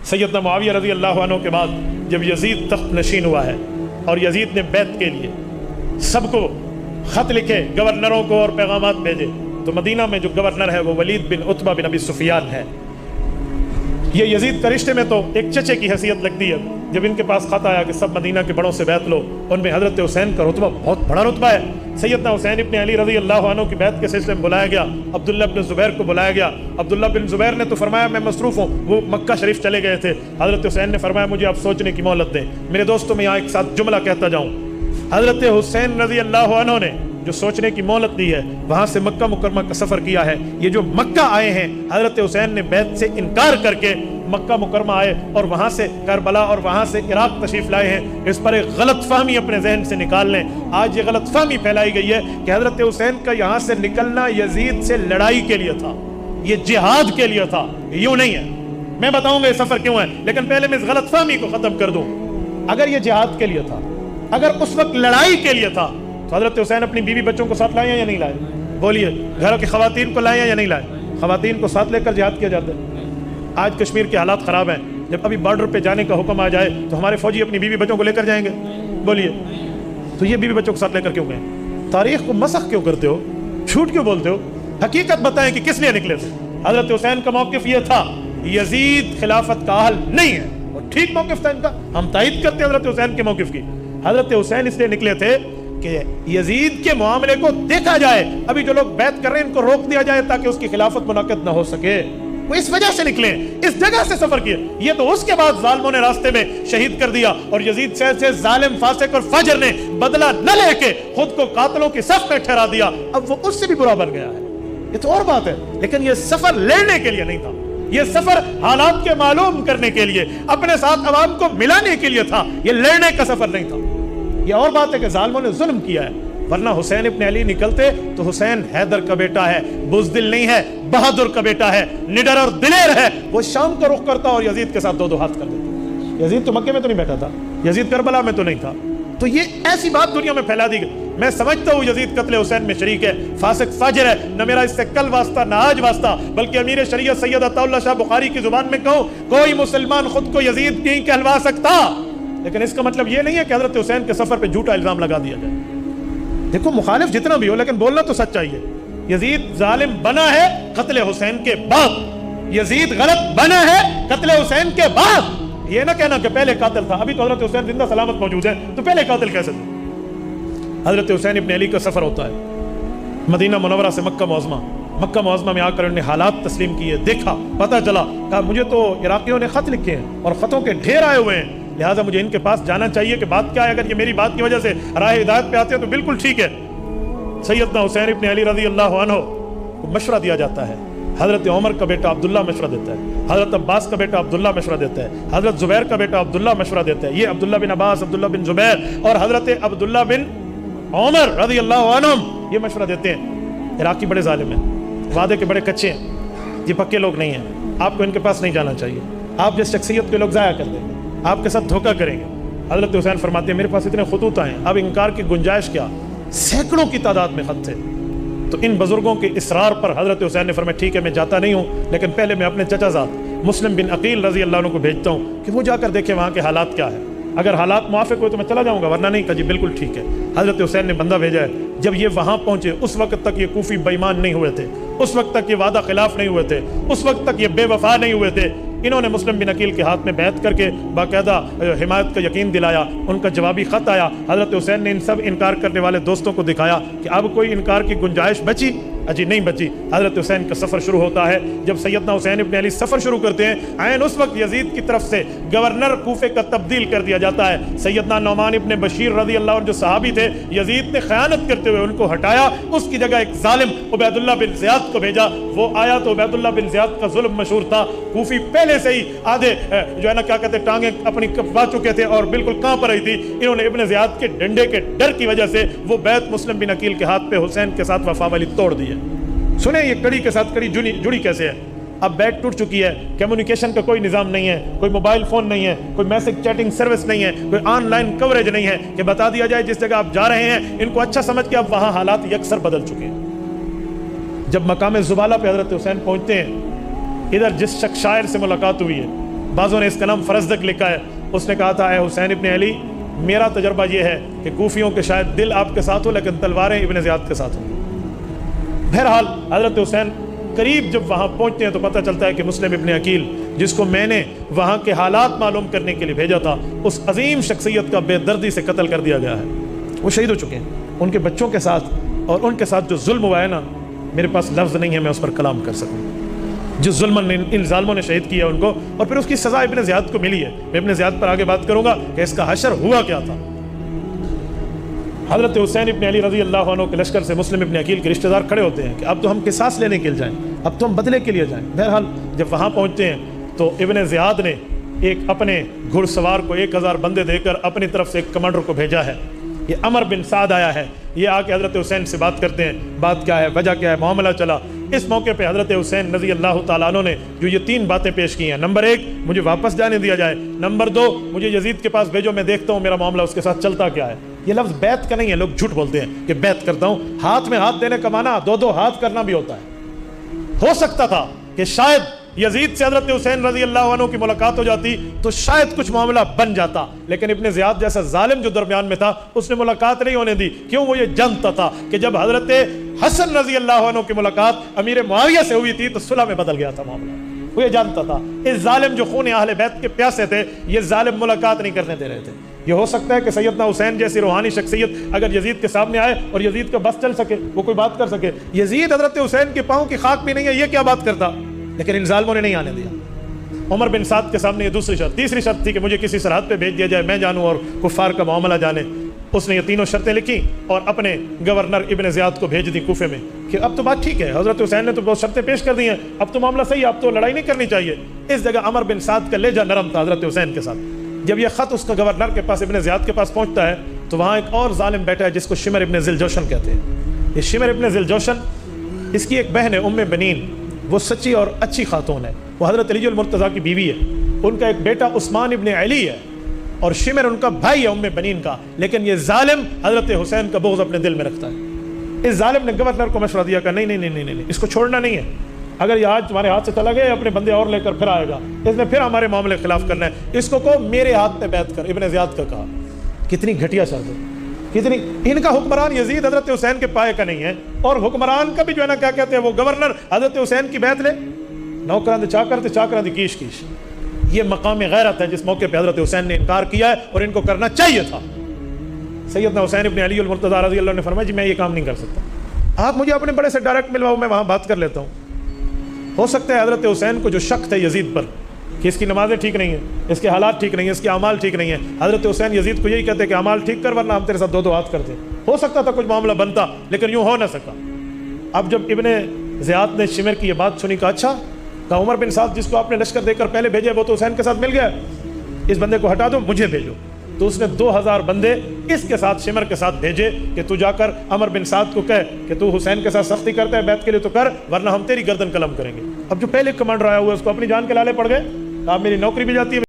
سیدنا معاویہ رضی اللہ عنہ کے بعد جب یزید تخت نشین ہوا ہے اور یزید نے بیعت کے لیے سب کو خط لکھے، گورنروں کو اور پیغامات بھیجے، تو مدینہ میں جو گورنر ہے وہ ولید بن عتبہ بن ابی سفیان ہے۔ یہ یزید کا رشتے میں تو ایک چچے کی حیثیت لگتی ہے۔ جب ان کے پاس خط آیا کہ سب مدینہ کے بڑوں سے بیعت لو، ان میں حضرت حسین کا رتبہ بہت بڑا رتبہ ہے۔ سیدنا حسین ابن علی رضی اللہ عنہ کی بیعت کے سلسلے میں بلایا گیا، عبداللہ بن زبیر کو بلایا گیا۔ عبداللہ بن زبیر نے تو فرمایا میں مصروف ہوں، وہ مکہ شریف چلے گئے تھے۔ حضرت حسین نے فرمایا مجھے آپ سوچنے کی مہلت دیں۔ میرے دوستوں میں یہاں ایک ساتھ جملہ کہتا جاؤں، حضرت حسین رضی اللہ عنہ نے جو سوچنے کی مہلت دی ہے، وہاں سے مکہ مکرمہ کا سفر کیا ہے۔ یہ جو مکہ آئے ہیں، حضرت حسین نے بیعت سے انکار کر کے مکہ مکرمہ آئے اور وہاں سے کربلا اور وہاں سے عراق تشریف لائے ہیں۔ اس پر ایک غلط فہمی اپنے ذہن سے نکال لیں۔ آج یہ غلط فہمی پھیلائی گئی ہے کہ حضرت حسین کا یہاں سے نکلنا یزید سے لڑائی کے لیے تھا، یہ جہاد کے لیے تھا۔ یوں نہیں ہے، میں بتاؤں گا یہ سفر کیوں ہے، لیکن پہلے میں اس غلط فہمی کو ختم کر دوں۔ اگر یہ جہاد کے لیے تھا، اگر اس وقت لڑائی کے لیے تھا، تو حضرت حسین اپنی بیوی بچوں کو ساتھ لائے یا نہیں لائے؟ بولیے، گھروں کی خواتین کو لائے یا نہیں لائے؟ خواتین کو ساتھ لے کر جہاد کیا جاتا ہے۔ آج کشمیر کے حالات خراب ہیں، جب ابھی بارڈر پہ جانے کا حکم آ جائے تو ہمارے فوجی اپنی بیوی بچوں کو لے کر جائیں گے؟ بولیے، تو یہ بیوی بچوں کو ساتھ لے کر کیوں گئے؟ تاریخ کو مسخ کیوں کرتے ہو؟ جھوٹ کیوں بولتے ہو؟ حقیقت بتائیں کہ کس لیے نکلے تھے۔ حضرت حسین کا موقف یہ تھا، یزید خلافت کا اہل نہیں ہے، اور ٹھیک موقف تھا ان کا، ہم تائید کرتے ہیں حضرت حسین کے موقف کی۔ حضرت حسین اس لیے نکلے تھے کہ یزید کے معاملے کو دیکھا جائے، ابھی جو لوگ بیعت کر رہے ہیں ان کو روک دیا جائے تاکہ اس کی خلافت منعقد نہ ہو سکے۔ وہ اس وجہ سے نکلے، اس جگہ سے سفر کیے۔ یہ تو اس کے بعد ظالموں نے راستے میں شہید کر دیا، اور یزید سے ظالم فاسق اور فاجر نے بدلہ نہ لے کے خود کو قاتلوں کی صف میں ٹھہرا دیا۔ اب وہ اس سے بھی برا بن گیا ہے، یہ تو اور بات ہے، لیکن یہ سفر لڑنے کے لیے نہیں تھا، یہ سفر حالات کے معلوم کرنے کے لیے، اپنے ساتھ عوام کو ملانے کے لیے تھا، یہ لڑنے کا سفر نہیں تھا۔ یہ اور بات ہے کہ ظالموں نے ظلم کیا ہے، ورنہ حسین ابن علی نکلتے تو حسین حیدر کا بیٹا ہے، بزدل نہیں ہے، بہادر کا بیٹا ہے، نڈر اور دلیر ہے۔ وہ شام کا رخ کرتا اور یزید کے ساتھ دو ہاتھ کر دیتا۔ یزید تو مکے میں تو نہیں بیٹھا تھا، یزید کربلا میں تو نہیں تھا، تو یہ ایسی بات دنیا میں پھیلا دی گئی۔ میں سمجھتا ہوں یزید قتل حسین میں شریک ہے، فاسق فاجر ہے، نہ میرا اس سے کل واسطہ نہ آج واسطہ، بلکہ امیر شریعت سید عطا اللہ شاہ بخاری کی زبان میں کہوں، کوئی مسلمان خود کو یزید نہیں کہلوا سکتا، لیکن اس کا مطلب یہ نہیں ہے کہ حضرت حسین کے سفر پہ جھوٹا الزام لگا دیا جائے۔ دیکھو، مخالف جتنا بھی ہو لیکن بولنا تو سچ چاہیے۔ یزید ظالم بنا ہے قتل حسین کے بعد، یزید غلط بنا ہے قتل حسین کے بعد۔ یہ نہ کہنا کہ پہلے قاتل تھا، ابھی تو حضرت حسین زندہ سلامت موجود ہے، تو پہلے قاتل کیسے تھے؟ حضرت حسین ابن علی کا سفر ہوتا ہے مدینہ منورہ سے مکہ معظمہ۔ مکہ معظمہ میں آ کر انہوں نے حالات تسلیم کیے، دیکھا، پتہ چلا، کہا مجھے تو عراقیوں نے خط لکھے ہیں اور خطوں کے ڈھیر آئے ہوئے ہیں، لہٰذا مجھے ان کے پاس جانا چاہیے کہ بات کیا ہے۔ اگر یہ میری بات کی وجہ سے راہ ہدایت پہ آتے ہیں تو بالکل ٹھیک ہے۔ سیدنا حسین ابن علی رضی اللہ عنہ کو مشورہ دیا جاتا ہے، حضرت عمر کا بیٹا عبداللہ مشورہ دیتا ہے، حضرت عباس کا بیٹا عبداللہ مشورہ دیتا ہے، حضرت زبیر کا بیٹا عبداللہ مشورہ دیتا ہے۔ یہ عبداللہ بن عباس، عبداللہ بن زبیر اور حضرت عبداللہ بن عمر رضی اللہ عنہم یہ مشورہ دیتے ہیں۔ عراقی بڑے ظالم ہیں، وعدے کے بڑے کچے ہیں، یہ پکے لوگ نہیں ہیں، آپ کو ان کے پاس نہیں جانا چاہیے، آپ جس شخصیت کے لوگ ضائع کر دیں گے، آپ کے ساتھ دھوکہ کریں گے۔ حضرت حسین فرماتے ہیں میرے پاس اتنے خطوط آئے ہیں، اب انکار کی گنجائش کیا، سینکڑوں کی تعداد میں خط تھے۔ تو ان بزرگوں کے اصرار پر حضرت حسین نے فرمایا ٹھیک ہے میں جاتا نہیں ہوں، لیکن پہلے میں اپنے چچا زاد مسلم بن عقیل رضی اللہ عنہ کو بھیجتا ہوں کہ وہ جا کر دیکھیں وہاں کے حالات کیا ہے، اگر حالات موافق ہوئے تو میں چلا جاؤں گا، ورنہ نہیں۔ کہا جی بالکل ٹھیک ہے۔ حضرت حسین نے بندہ بھیجا ہے، جب یہ وہاں پہنچے اس وقت تک یہ کوفی بے ایمان نہیں ہوئے تھے، اس وقت تک یہ وعدہ خلاف نہیں ہوئے تھے، اس وقت تک یہ بے وفا نہیں ہوئے تھے۔ انہوں نے مسلم بن عقیل کے ہاتھ میں بیعت کر کے باقاعدہ حمایت کا یقین دلایا، ان کا جوابی خط آیا، حضرت حسین نے ان سب انکار کرنے والے دوستوں کو دکھایا کہ اب کوئی انکار کی گنجائش بچی؟ اجی نہیں بچی۔ حضرت حسین کا سفر شروع ہوتا ہے۔ جب سیدنا حسین ابن علی سفر شروع کرتے ہیں، عین اس وقت یزید کی طرف سے گورنر کوفے کا تبدیل کر دیا جاتا ہے۔ سیدنا نعمان ابن بشیر رضی اللہ عنہ جو صحابی تھے، یزید نے خیانت کرتے ہوئے ان کو ہٹایا، اس کی جگہ ایک ظالم عبید اللہ بن زیاد کو بھیجا۔ وہ آیا تو عبید اللہ بن زیاد کا ظلم مشہور تھا، کوفی پہلے سے ہی آدھے جو ہے نا کیا کہتے ٹانگیں اپنی کپوا چکے تھے اور بالکل کانپ رہی تھی۔ انہوں نے ابن زیاد کے ڈنڈے کے ڈر کی وجہ سے وہ بیعت مسلم بن عقیل کے ہاتھ پہ حسین کے ساتھ وفا والی توڑ دی ہے۔ سنیں یہ کڑی کے ساتھ کڑی جڑی کیسے ہے۔ اب بیٹ ٹوٹ چکی ہے، کمیونیکیشن کا کوئی نظام نہیں ہے، کوئی موبائل فون نہیں ہے، کوئی میسج چیٹنگ سروس نہیں ہے، کوئی آن لائن کوریج نہیں ہے کہ بتا دیا جائے جس جگہ آپ جا رہے ہیں ان کو اچھا سمجھ کے اب وہاں حالات یکسر بدل چکے ہیں۔ جب مقام زبالہ پہ حضرت حسین پہنچتے ہیں، ادھر جس شخص شاعر سے ملاقات ہوئی ہے بعضوں نے اس کا نام فرزدق لکھا ہے. اس نے کہا تھا اے حسین ابن علی میرا تجربہ یہ ہے کہ کوفیوں کے شاید دل آپ کے ساتھ ہو لیکن تلواریں ابن زیاد کے ساتھ ہوں. بہرحال حضرت حسین قریب جب وہاں پہنچتے ہیں تو پتہ چلتا ہے کہ مسلم ابن عقیل جس کو میں نے وہاں کے حالات معلوم کرنے کے لیے بھیجا تھا اس عظیم شخصیت کا بے دردی سے قتل کر دیا گیا ہے. وہ شہید ہو چکے ہیں. ان کے بچوں کے ساتھ اور ان کے ساتھ جو ظلم ہوا ہے نا, میرے پاس لفظ نہیں ہے میں اس پر کلام کر سکوں. جو ظلم ان ظالموں نے شہید کیا ان کو, اور پھر اس کی سزا ابن زیاد کو ملی ہے. میں ابن زیاد پر آگے بات کروں گا کہ اس کا حشر ہوا کیا تھا. حضرت حسین ابن علی رضی اللہ عنہ کے لشکر سے مسلم ابن عقیل کے رشتہ دار کھڑے ہوتے ہیں کہ اب تو ہم قصاص لینے کے لیے جائیں, اب تو ہم بدلے کے لیے جائیں. بہرحال جب وہاں پہنچتے ہیں تو ابن زیاد نے ایک اپنے گھڑ سوار کو 1000 بندے دے کر اپنی طرف سے ایک کمانڈر کو بھیجا ہے. یہ عمر بن سعد آیا ہے. یہ آ کے حضرت حسین سے بات کرتے ہیں. بات کیا ہے, وجہ کیا ہے, معاملہ چلا. اس موقع پہ حضرت حسین رضی اللہ تعالیٰ عنہ نے جو یہ 3 باتیں پیش کی ہیں, نمبر 1 مجھے واپس جانے دیا جائے, نمبر 2 مجھے یزید کے پاس بھیجو میں دیکھتا ہوں میرا معاملہ اس کے ساتھ چلتا کیا ہے. یہ لفظ بیعت کا نہیں ہے, لوگ جھوٹ بولتے ہیں کہ بیعت کرتا ہوں. ہاتھ میں ہاتھ دینے کا معنی 2 ہاتھ کرنا بھی ہوتا ہے. ہو سکتا تھا کہ شاید یزید سے حضرت حسین رضی اللہ عنہ کی ملاقات ہو جاتی تو شاید کچھ معاملہ بن جاتا, لیکن ابن زیاد جیسا ظالم جو درمیان میں تھا اس نے ملاقات نہیں ہونے دی. کیوں؟ وہ یہ جانتا تھا کہ جب حضرت حسن رضی اللہ عنہ کی ملاقات امیر معاویہ سے ہوئی تھی تو صلح میں بدل گیا تھا معاملہ. وہ یہ جانتا تھا اس ظالم جو خون اہل بیت کے پیاسے تھے, یہ ظالم ملاقات نہیں کرنے دے رہے تھے. یہ ہو سکتا ہے کہ سیدنا حسین جیسی روحانی شخصیت اگر یزید کے سامنے آئے اور یزید کا بس چل سکے, وہ کوئی بات کر سکے. یزید حضرت حسین کے پاؤں کی خاک بھی نہیں ہے, یہ کیا بات کرتا, لیکن ان ظالموں نے نہیں آنے دیا. عمر بن سعد کے سامنے یہ دوسری شرط. تیسری شرط تھی کہ مجھے کسی سرحد پہ بھیج دیا جائے, میں جانوں اور کفار کا معاملہ جانے. اس نے یہ 3 شرطیں لکھی اور اپنے گورنر ابن زیاد کو بھیج دی کوفے میں کہ اب تو بات ٹھیک ہے, حضرت حسین نے تو بہت شرطیں پیش کر دی ہیں, اب تو معاملہ صحیح ہے, اب تو لڑائی نہیں کرنی چاہیے. اس جگہ عمر بن سعد کا لہجہ نرم تھا حضرت حسین کے ساتھ. جب یہ خط اس کا گورنر کے پاس ابن زیاد کے پاس پہنچتا ہے تو وہاں ایک اور ظالم بیٹھا ہے جس کو شمر ابن ذوالجوشن کہتے ہیں. یہ شمر ابن ذوالجوشن, اس کی ایک بہن ہے ام بنین, وہ سچی اور اچھی خاتون ہے. وہ حضرت علی المرتضیٰ کی بیوی ہے. ان کا ایک بیٹا عثمان ابن علی ہے اور شمر ان کا بھائی ہے ام بنین کا. لیکن یہ ظالم حضرت حسین کا بغض اپنے دل میں رکھتا ہے. اس ظالم نے گورنر کو مشورہ دیا کہ نہیں نہیں نہیں نہیں, اس کو چھوڑنا نہیں ہے. اگر یہ آج تمہارے ہاتھ سے چلا گیا اپنے بندے اور لے کر پھر آئے گا, اس نے پھر ہمارے معاملے کے خلاف کرنا ہے, اس کو کہو میرے ہاتھ پہ بیعت کر. ابن زیاد کا کہا. کتنی گھٹیا شرط ہے, کتنی. ان کا حکمران یزید حضرت حسین کے پائے کا نہیں ہے, اور حکمران کا بھی جو ہے نا کیا کہتے ہیں وہ گورنر حضرت حسین کی بیعت لے. نوکران چاکر چاکران کیش کیش. یہ مقام غیرت ہے جس موقع پہ حضرت حسین نے انکار کیا ہے اور ان کو کرنا چاہیے تھا. سیدنا حسین ابن علی المرتضیٰ رضی اللہ عنہ نے فرمایا جی میں یہ کام نہیں کر سکتا, آپ مجھے اپنے بڑے سے ڈائریکٹ ملواؤ, میں وہاں بات کر لیتا ہوں. ہو سکتا ہے حضرت حسین کو جو شک تھا یزید پر کہ اس کی نمازیں ٹھیک نہیں ہیں, اس کے حالات ٹھیک نہیں ہیں, اس کے اعمال ٹھیک نہیں ہیں, حضرت حسین یزید کو یہی کہتے کہ اعمال ٹھیک کر ورنہ ہم تیرے ساتھ 2 ہاتھ کرتے. ہو سکتا تھا کچھ معاملہ بنتا, لیکن یوں ہو نہ سکا. اب جب ابن زیاد نے شمر کی یہ بات سنی کہ اچھا, کہ عمر بن سعد جس کو آپ نے لشکر دے کر پہلے بھیجے وہ تو حسین کے ساتھ مل گیا, اس بندے کو ہٹا دو, مجھے بھیجو. تو اس نے 2000 بندے اس کے ساتھ شمر کے ساتھ بھیجے کہ تو جا کر عمر بن سعد کو کہے کہ تو حسین کے ساتھ سختی کرتا ہے بیعت کے لیے تو کر, ورنہ ہم تیری گردن قلم کریں گے. اب جو پہلے کمانڈر آیا ہوا ہے اس کو اپنی جان کے لالے پڑ گئے, آپ میری نوکری بھی جاتی ہے.